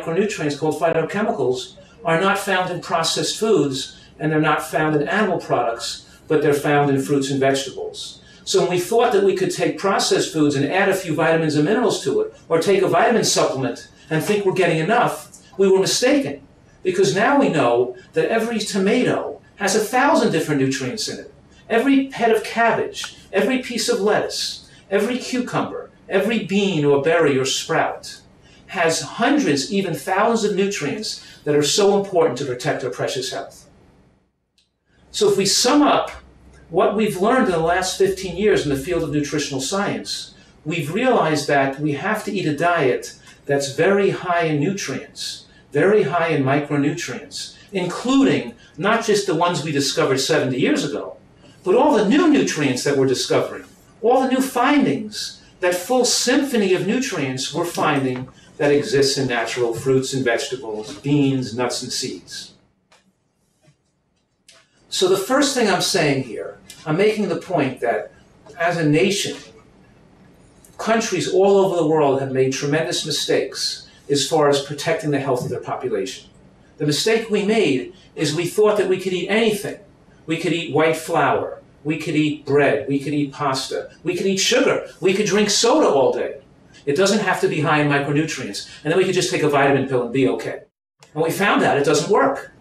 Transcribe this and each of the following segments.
micronutrients called phytochemicals are not found in processed foods, and they're not found in animal products, but they're found in fruits and vegetables. So when we thought that we could take processed foods and add a few vitamins and minerals to it, or take a vitamin supplement and think we're getting enough, we were mistaken. Because now we know that every tomato has 1,000 different nutrients in it. Every head of cabbage, every piece of lettuce, every cucumber, every bean or berry or sprout has hundreds, even thousands of nutrients that are so important to protect our precious health. So if we sum up what we've learned in the last 15 years in the field of nutritional science, we've realized that we have to eat a diet that's very high in nutrients, very high in micronutrients, including not just the ones we discovered 70 years ago, but all the new nutrients that we're discovering, all the new findings, that full symphony of nutrients we're finding that exists in natural fruits and vegetables, beans, nuts, and seeds. So the first thing I'm saying here, I'm making the point that as a nation, countries all over the world have made tremendous mistakes as far as protecting the health of their population. The mistake we made is we thought that we could eat anything. We could eat white flour, we could eat bread, we could eat pasta, we could eat sugar, we could drink soda all day. It doesn't have to be high in micronutrients, and then we could just take a vitamin pill and be okay. And we found out it doesn't work.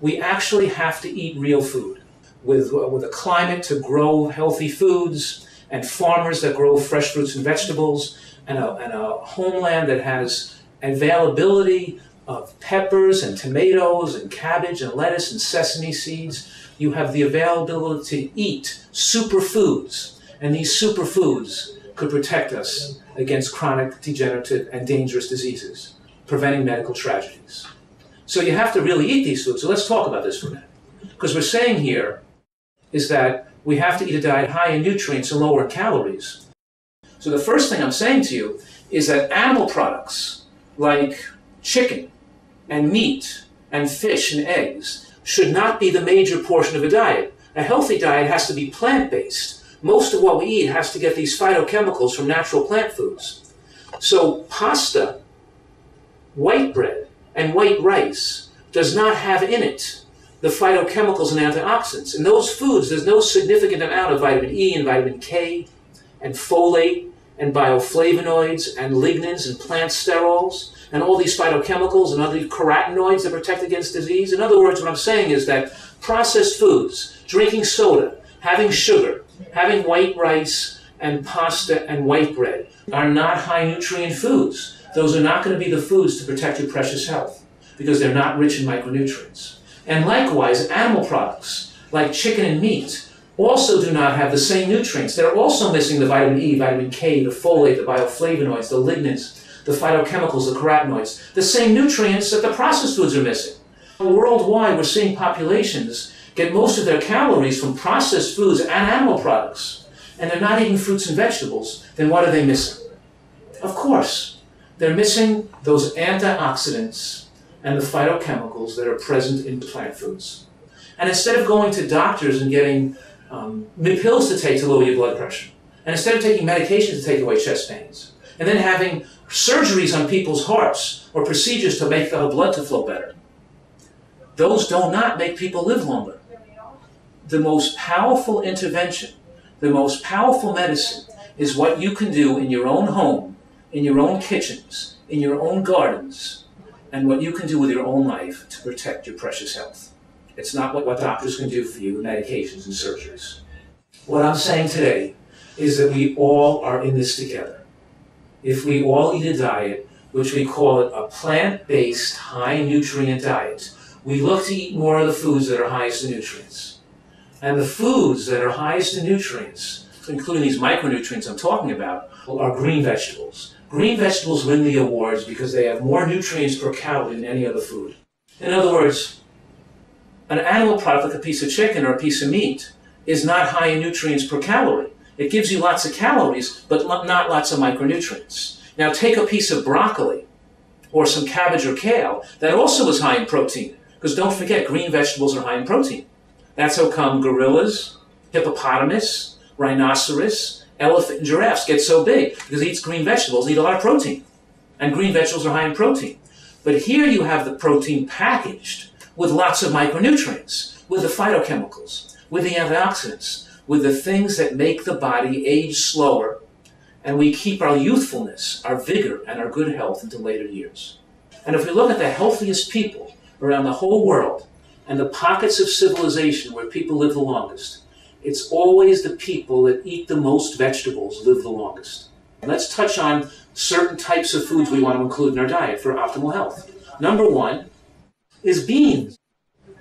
We actually have to eat real food with a climate to grow healthy foods, and farmers that grow fresh fruits and vegetables, and a homeland that has availability of peppers and tomatoes and cabbage and lettuce and sesame seeds. You have the availability to eat superfoods, and these superfoods could protect us against chronic, degenerative, and dangerous diseases, preventing medical tragedies. So you have to really eat these foods. So let's talk about this for a minute. Because we're saying here is that we have to eat a diet high in nutrients and lower in calories. So the first thing I'm saying to you is that animal products like chicken and meat and fish and eggs should not be the major portion of a diet. A healthy diet has to be plant-based. Most of what we eat has to get these phytochemicals from natural plant foods. So pasta, white bread, and white rice does not have in it the phytochemicals and antioxidants. In those foods, there's no significant amount of vitamin E and vitamin K and folate and bioflavonoids and lignans and plant sterols and all these phytochemicals and other carotenoids that protect against disease. In other words, what I'm saying is that processed foods, drinking soda, having sugar, having white rice and pasta and white bread are not high nutrient foods. Those are not going to be the foods to protect your precious health because they're not rich in micronutrients. And likewise, animal products like chicken and meat also do not have the same nutrients. They're also missing the vitamin E, vitamin K, the folate, the bioflavonoids, the lignans, the phytochemicals, the carotenoids, the same nutrients that the processed foods are missing. Worldwide, we're seeing populations get most of their calories from processed foods and animal products, and they're not eating fruits and vegetables. Then what are they missing? Of course, they're missing those antioxidants and the phytochemicals that are present in plant foods. And instead of going to doctors and getting pills to take to lower your blood pressure, and instead of taking medications to take away chest pains, and then having surgeries on people's hearts or procedures to make the blood to flow better, those do not make people live longer. The most powerful intervention, the most powerful medicine is what you can do in your own home, in your own kitchens, in your own gardens, and what you can do with your own life to protect your precious health. It's not what doctors can do for you with medications and surgeries. What I'm saying today is that we all are in this together. If we all eat a diet, which we call it a plant-based, high-nutrient diet, we look to eat more of the foods that are highest in nutrients. And the foods that are highest in nutrients, including these micronutrients I'm talking about, are green vegetables. Green vegetables win the awards because they have more nutrients per calorie than any other food. In other words, an animal product like a piece of chicken or a piece of meat is not high in nutrients per calorie. It gives you lots of calories, but not lots of micronutrients. Now take a piece of broccoli or some cabbage or kale that also is high in protein, because don't forget, green vegetables are high in protein. That's how come gorillas, hippopotamus, rhinoceros, elephant, and giraffes get so big, because they eat green vegetables and eat a lot of protein. And green vegetables are high in protein. But here you have the protein packaged with lots of micronutrients, with the phytochemicals, with the antioxidants, with the things that make the body age slower, and we keep our youthfulness, our vigor, and our good health into later years. And if we look at the healthiest people around the whole world, and the pockets of civilization where people live the longest, it's always the people that eat the most vegetables live the longest. And let's touch on certain types of foods we want to include in our diet for optimal health. Number one is beans.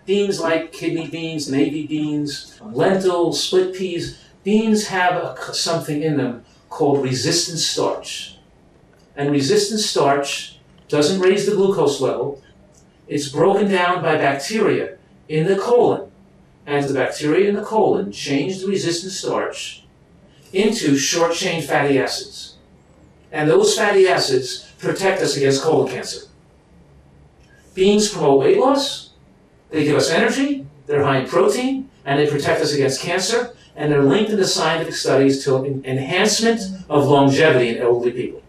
Beans like kidney beans, navy beans, lentils, split peas. Beans have something in them called resistant starch. And resistant starch doesn't raise the glucose level. It's broken down by bacteria in the colon. And the bacteria in the colon change the resistant starch into short-chain fatty acids. And those fatty acids protect us against colon cancer. Beans promote weight loss, they give us energy, they're high in protein, and they protect us against cancer, and they're linked in the scientific studies to enhancement of longevity in elderly people.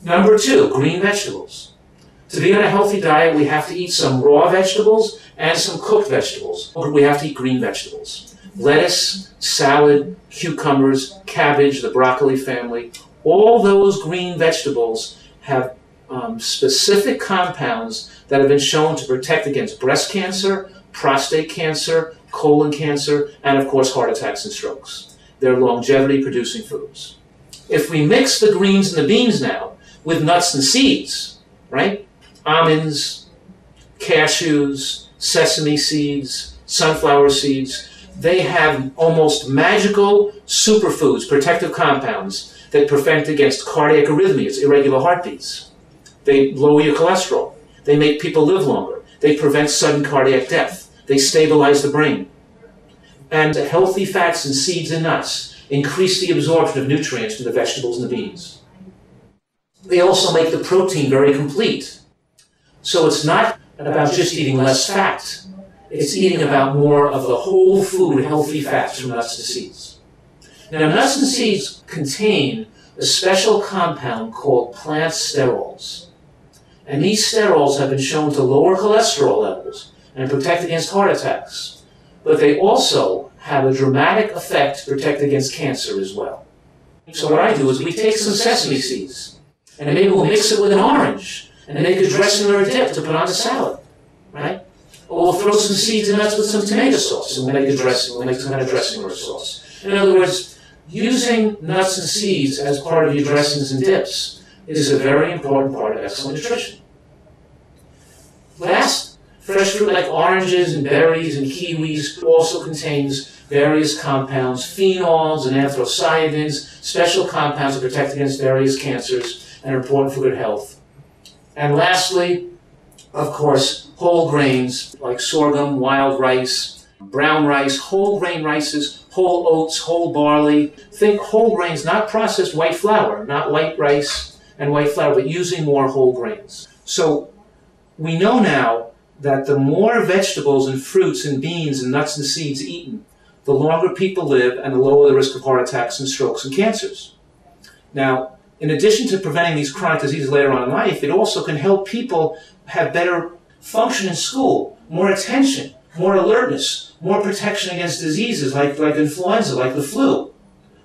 Number two, green vegetables. To be on a healthy diet, we have to eat some raw vegetables and some cooked vegetables. We have to eat green vegetables. Lettuce, salad, cucumbers, cabbage, the broccoli family. All those green vegetables have specific compounds that have been shown to protect against breast cancer, prostate cancer, colon cancer, and of course heart attacks and strokes. They're longevity-producing foods. If we mix the greens and the beans now with nuts and seeds, right? Almonds, cashews, sesame seeds, sunflower seeds, they have almost magical superfoods, protective compounds that prevent against cardiac arrhythmias, irregular heartbeats. They lower your cholesterol. They make people live longer. They prevent sudden cardiac death. They stabilize the brain. And the healthy fats in seeds and nuts increase the absorption of nutrients from the vegetables and the beans. They also make the protein very complete. So it's not about just eating less fat. It's eating about more of the whole food healthy fats from nuts and seeds. Now, nuts and seeds contain a special compound called plant sterols. And these sterols have been shown to lower cholesterol levels and protect against heart attacks. But they also have a dramatic effect to protect against cancer as well. So what I do is we take some sesame seeds, and maybe we'll mix it with an orange, and make a dressing or a dip to put on a salad, right? Or we'll throw some seeds and nuts with some tomato sauce, and we'll make a dressing, we'll make some kind of dressing or a sauce. In other words, using nuts and seeds as part of your dressings and dips is a very important part of excellent nutrition. Last, fresh fruit like oranges and berries and kiwis also contains various compounds, phenols and anthocyanins, special compounds that protect against various cancers and are important for good health. And lastly, of course, whole grains like sorghum, wild rice, brown rice, whole grain rices, whole oats, whole barley. Think whole grains, not processed white flour, not white rice and white flour, but using more whole grains. So we know now that the more vegetables and fruits and beans and nuts and seeds eaten, the longer people live and the lower the risk of heart attacks and strokes and cancers. Now, in addition to preventing these chronic diseases later on in life, it also can help people have better function in school, more attention, more alertness, more protection against diseases like influenza, like the flu.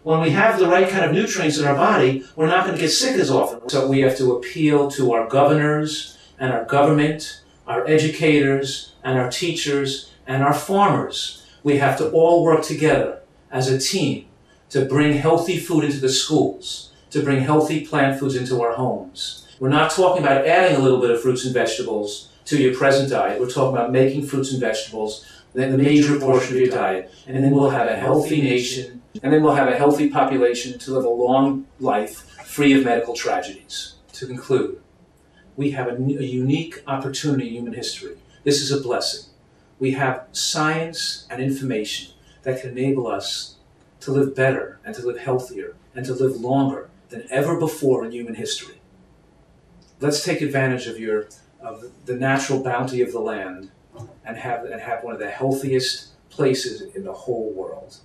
When we have the right kind of nutrients in our body, we're not going to get sick as often. So we have to appeal to our governors and our government, our educators and our teachers and our farmers. We have to all work together as a team to bring healthy food into the schools, to bring healthy plant foods into our homes. We're not talking about adding a little bit of fruits and vegetables to your present diet. We're talking about making fruits and vegetables the major portion of your diet. And then we'll have a healthy nation, and then we'll have a healthy population to live a long life free of medical tragedies. To conclude, we have a unique opportunity in human history. This is a blessing. We have science and information that can enable us to live better and to live healthier and to live longer than ever before in human history. Let's take advantage of the natural bounty of the land and have one of the healthiest places in the whole world.